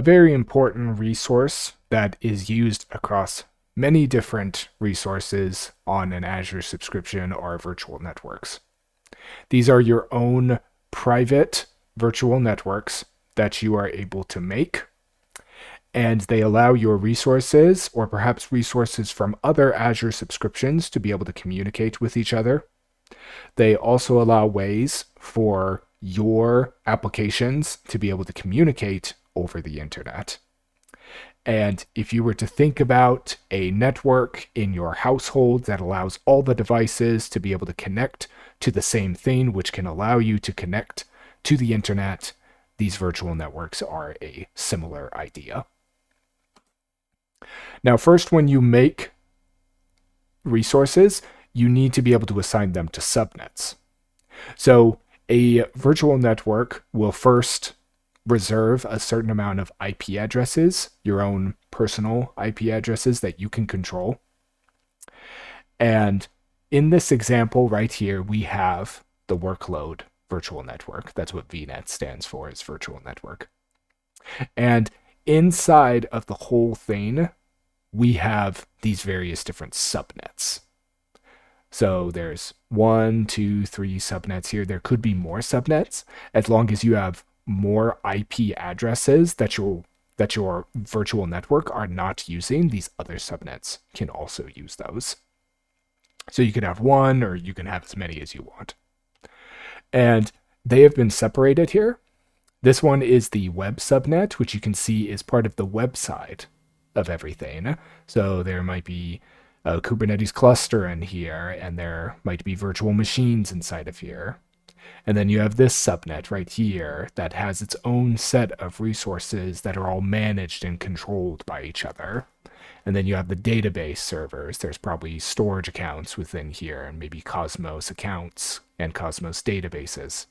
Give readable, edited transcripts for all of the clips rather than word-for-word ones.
a very important resource that is used across many different resources on an Azure subscription are virtual networks. These are your own private virtual networks that you are able to make, and they allow your resources, or perhaps resources from other Azure subscriptions, to be able to communicate with each other. They also allow ways for your applications to be able to communicate over the internet. And if you were to think about a network in your household that allows all the devices to be able to connect to the same thing, which can allow you to connect to the internet, these virtual networks are a similar idea. Now, first, when you make resources, you need to be able to assign them to subnets. So a virtual network will first reserve a certain amount of IP addresses, your own personal IP addresses that you can control. And in this example right here, we have the workload virtual network. That's what VNet stands for, is virtual network. And inside of the whole thing, we have these various different subnets. So there's 1, 2, 3 subnets here. There could be more subnets as long as you have more IP addresses that your virtual network are not using. These other subnets can also use those. So you can have one, or you can have as many as you want. And they have been separated here. This one is the web subnet, which you can see is part of the website of everything. So there might be a Kubernetes cluster in here, and there might be virtual machines inside of here. And then you have this subnet right here that has its own set of resources that are all managed and controlled by each other. And then you have the database servers. There's probably storage accounts within here, and maybe Cosmos accounts and Cosmos databases.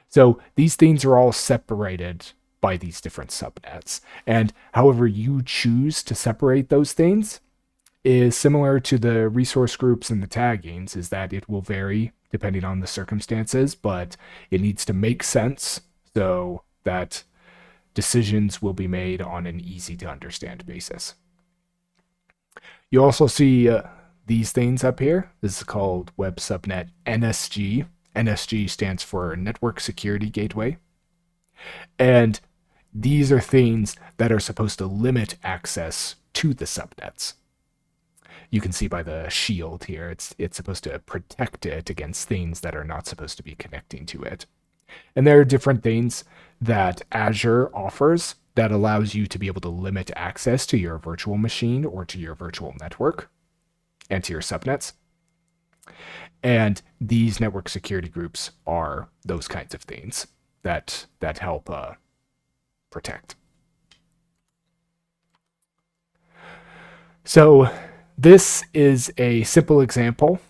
So these things are all separated by these different subnets. And however you choose to separate those things is similar to the resource groups and the taggings, is that it will vary depending on the circumstances, but it needs to make sense so that decisions will be made on an easy to understand basis. You also see these things up here. This is called Web Subnet NSG. NSG stands for Network Security Gateway. And these are things that are supposed to limit access to the subnets. You can see by the shield here, it's supposed to protect it against things that are not supposed to be connecting to it. And there are different things that Azure offers that allows you to be able to limit access to your virtual machine or to your virtual network and to your subnets. And these network security groups are those kinds of things that help protect. So this is a simple example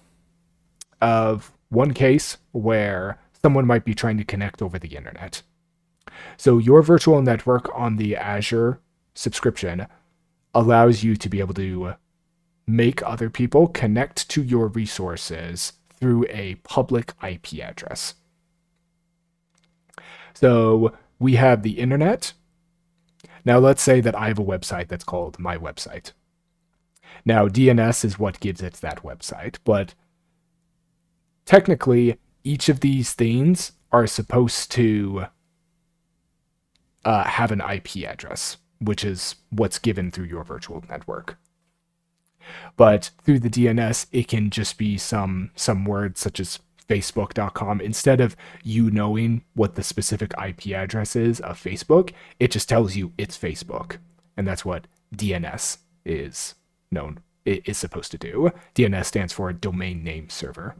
of one case where someone might be trying to connect over the internet. So your virtual network on the Azure subscription allows you to be able to make other people connect to your resources through a public IP address. So we have the internet. Now let's say that I have a website that's called my website. Now DNS is what gives it that website, but technically each of these things are supposed to have an IP address, which is what's given through your virtual network. But through the DNS, it can just be some words such as facebook.com. Instead of you knowing what the specific IP address is of Facebook, it just tells you it's Facebook. And that's what DNS is supposed to do. DNS stands for Domain Name Server.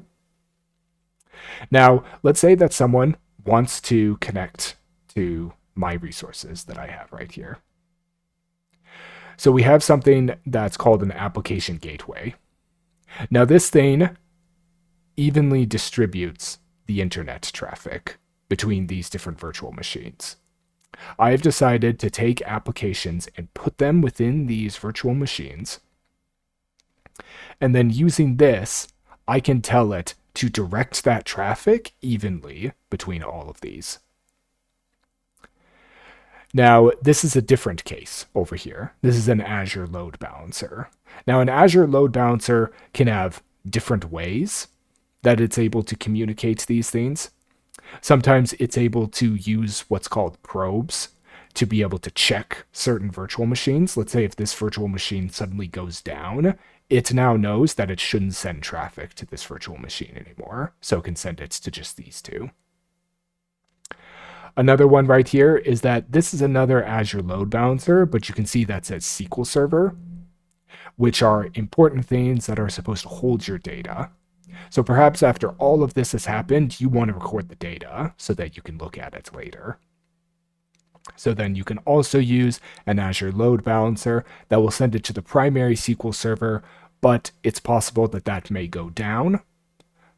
Now, let's say that someone wants to connect to my resources that I have right here. So we have something that's called an application gateway. Now this thing evenly distributes the internet traffic between these different virtual machines. I've decided to take applications and put them within these virtual machines. And then using this, I can tell it to direct that traffic evenly between all of these. Now, this is a different case over here. This is an Azure load balancer. Now, an Azure load balancer can have different ways that it's able to communicate these things. Sometimes it's able to use what's called probes to be able to check certain virtual machines. Let's say if this virtual machine suddenly goes down, it now knows that it shouldn't send traffic to this virtual machine anymore, so it can send it to just these two. Another one right here is that this is another Azure load balancer, but you can see that says SQL Server, which are important things that are supposed to hold your data. So perhaps after all of this has happened, you want to record the data so that you can look at it later. So then you can also use an Azure load balancer that will send it to the primary SQL server, but it's possible that that may go down.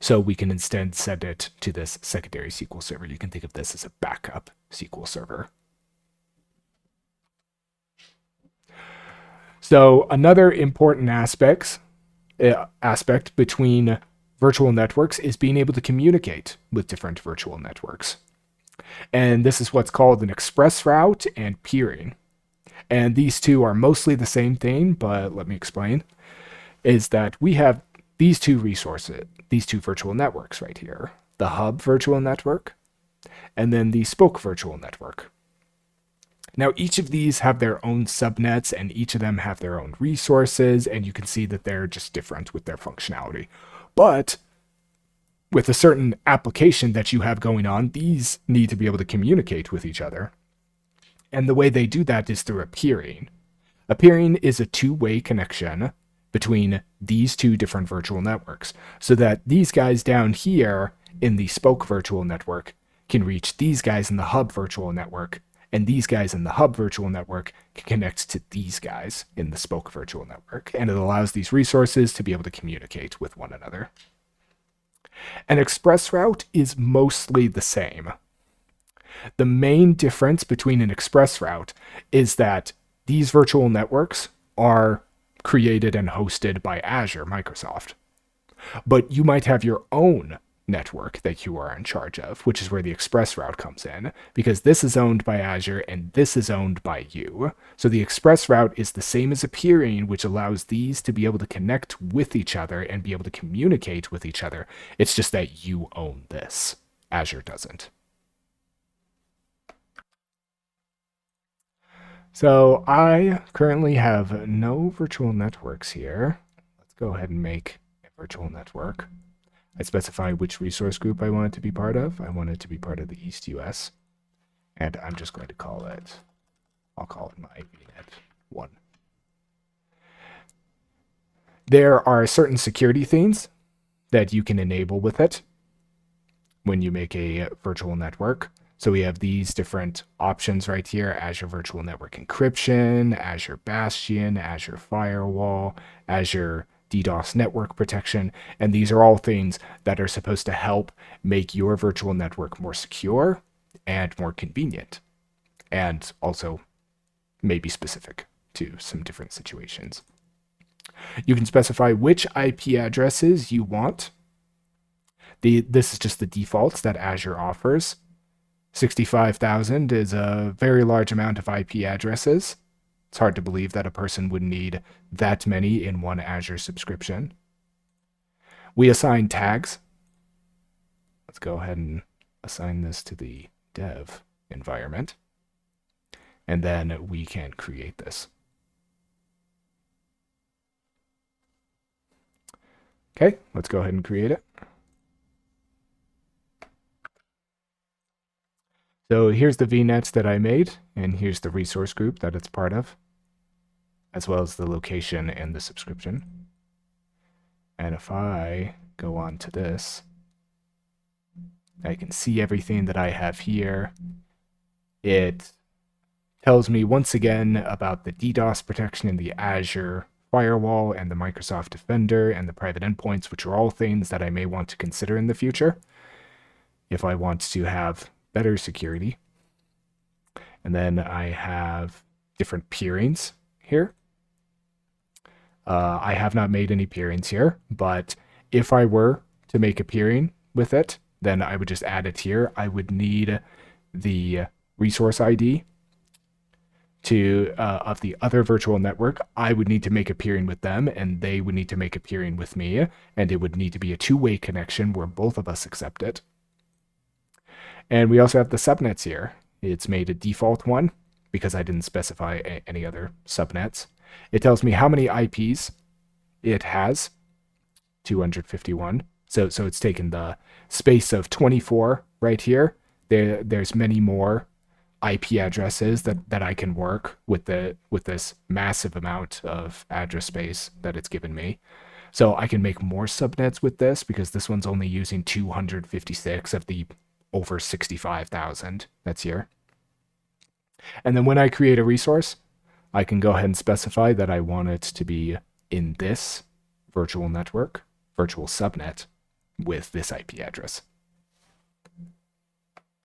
So we can instead send it to this secondary SQL server. You can think of this as a backup SQL server. So another important aspect between virtual networks is being able to communicate with different virtual networks. And this is what's called an express route and peering. And these two are mostly the same thing, but let me explain. Is that we have these two resources, these two virtual networks right here. The hub virtual network, and then the spoke virtual network. Now, each of these have their own subnets, and each of them have their own resources, and you can see that they're just different with their functionality. But with a certain application that you have going on, these need to be able to communicate with each other. And the way they do that is through a peering. A peering is a two-way connection between these two different virtual networks, so that these guys down here in the spoke virtual network can reach these guys in the hub virtual network, and these guys in the hub virtual network can connect to these guys in the spoke virtual network, and it allows these resources to be able to communicate with one another. An express route is mostly the same. The main difference between an express route is that these virtual networks are created and hosted by Azure, Microsoft. But you might have your own network that you are in charge of, which is where the express route comes in, because this is owned by Azure and this is owned by you. So the express route is the same as a peering, which allows these to be able to connect with each other and be able to communicate with each other. It's just that you own this. Azure doesn't. So I currently have no virtual networks here. Let's go ahead and make a virtual network. I specify which resource group I want it to be part of. I want it to be part of the East US. And I'm just going to call it, I'll call it my VNet 1. There are certain security things that you can enable with it when you make a virtual network. So we have these different options right here: Azure Virtual Network Encryption, Azure Bastion, Azure Firewall, Azure DDoS Network Protection, and these are all things that are supposed to help make your virtual network more secure and more convenient, and also maybe specific to some different situations. You can specify which IP addresses you want. This is just the defaults that Azure offers. 65,000 is a very large amount of IP addresses. It's hard to believe that a person would need that many in one Azure subscription. We assign tags. Let's go ahead and assign this to the dev environment. And then we can create this. Okay, let's go ahead and create it. So here's the VNets that I made, and here's the resource group that it's part of, as well as the location and the subscription. And if I go on to this, I can see everything that I have here. It tells me once again about the DDoS protection in the Azure Firewall and the Microsoft Defender and the private endpoints, which are all things that I may want to consider in the future if I want to have better security. And then I have different peerings here. I have not made any peerings here, but if I were to make a peering with it, then I would just add it here. I would need the resource ID of the other virtual network, I would need to make a peering with them, and they would need to make a peering with me, and it would need to be a two-way connection where both of us accept it. And we also have the subnets here. It's made a default one because I didn't specify any other subnets. It tells me how many IPs it has, 251. So it's taken the space of 24 right here. There's many more IP addresses that I can work with this massive amount of address space that it's given me. So I can make more subnets with this because this one's only using 256 of the over 65,000 that's here. And then when I create a resource, I can go ahead and specify that I want it to be in this virtual network, virtual subnet with this IP address.